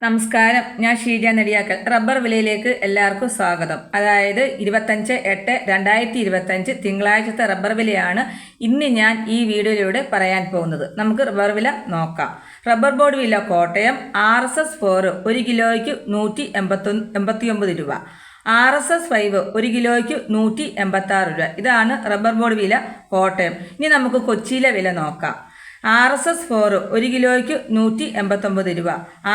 നമസ്കാരം, ഞാൻ ഷീജ നെടിയാക്കൽ. റബ്ബർ വിലയിലേക്ക് എല്ലാവർക്കും സ്വാഗതം. അതായത് 25/8/2025 തിങ്കളാഴ്ചത്തെ റബ്ബർ വിലയാണ് ഇന്ന് ഞാൻ ഈ വീഡിയോയിലൂടെ പറയാൻ പോകുന്നത്. നമുക്ക് റബ്ബർ വില നോക്കാം. റബ്ബർ ബോർഡ് വില കോട്ടയം RSS 4 1 കിലോയ്ക്ക് 189 രൂപ, RSS 5 1 കിലോയ്ക്ക് 186 രൂപ. ഇതാണ് റബ്ബർ ബോർഡ് വില കോട്ടയം. ഇനി നമുക്ക് കൊച്ചിയിലെ വില നോക്കാം. RSS 4 1 കിലോയ്ക്ക് 189 രൂപ,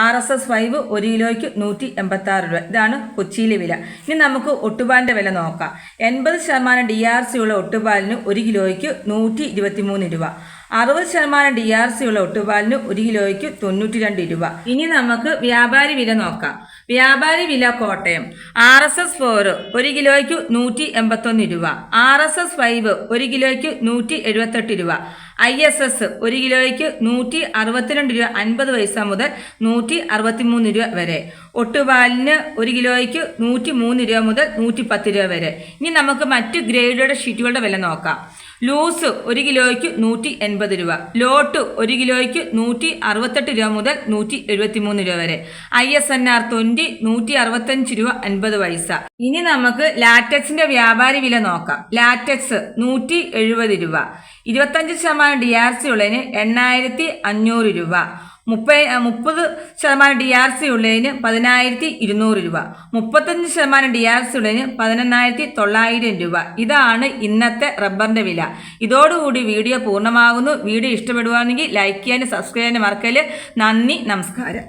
RSS 5 1 കിലോയ്ക്ക് 186 രൂപ. ഇതാണ് കൊച്ചിയിലെ വില. ഇനി നമുക്ക് ഒട്ടുപാലിൻ്റെ വില നോക്കാം. 80% DRC ഉള്ള ഒട്ടുപാലിന് 1 കിലോയ്ക്ക് 123 രൂപ, 60% DRC ഉള്ള ഒട്ടുപാലിന് 1 കിലോയ്ക്ക് 92 രൂപ. ഇനി നമുക്ക് വ്യാപാരി വില നോക്കാം. വ്യാപാരി വില കോട്ടയം RSS 4 1 കിലോയ്ക്ക് 181 രൂപ, RSS 5 1 കിലോയ്ക്ക് 178 രൂപ, ISS 1 കിലോയ്ക്ക് 162 രൂപ 50 പൈസ മുതൽ 163 രൂപ വരെ. ഒട്ടുപാലിന് 1 കിലോയ്ക്ക് 103 രൂപ മുതൽ 110 രൂപ വരെ. ഇനി നമുക്ക് മറ്റ് ഗ്രേഡുകളുടെ ഷീറ്റുകളുടെ വില നോക്കാം. ലൂസ് 1 കിലോയ്ക്ക് 180 രൂപ, ലോട്ട് 1 കിലോയ്ക്ക് 168 രൂപ മുതൽ 173 രൂപ വരെ, ISNR 20 165 രൂപ 50 പൈസ. ഇനി നമുക്ക് ലാറ്റക്സിന്റെ വ്യാപാരി വില നോക്കാം. ലാറ്റക്സ് 170 രൂപ, 25% DRC ഉള്ളതിന് 8500 രൂപ, 30% DRC ഉള്ളതിന് 10200 രൂപ, 35% DRC ഉള്ളതിന് 11900 രൂപ. ഇതാണ് ഇന്നത്തെ റബ്ബറിന്റെ വില. ഇതോടുകൂടി വീഡിയോ പൂർണ്ണമാകുന്നു. വീഡിയോ ഇഷ്ടപ്പെടുകയാണെങ്കിൽ ലൈക്ക് ചെയ്യാനും സബ്സ്ക്രൈബ് ചെയ്യാനും മറക്കല്. നന്ദി, നമസ്കാരം.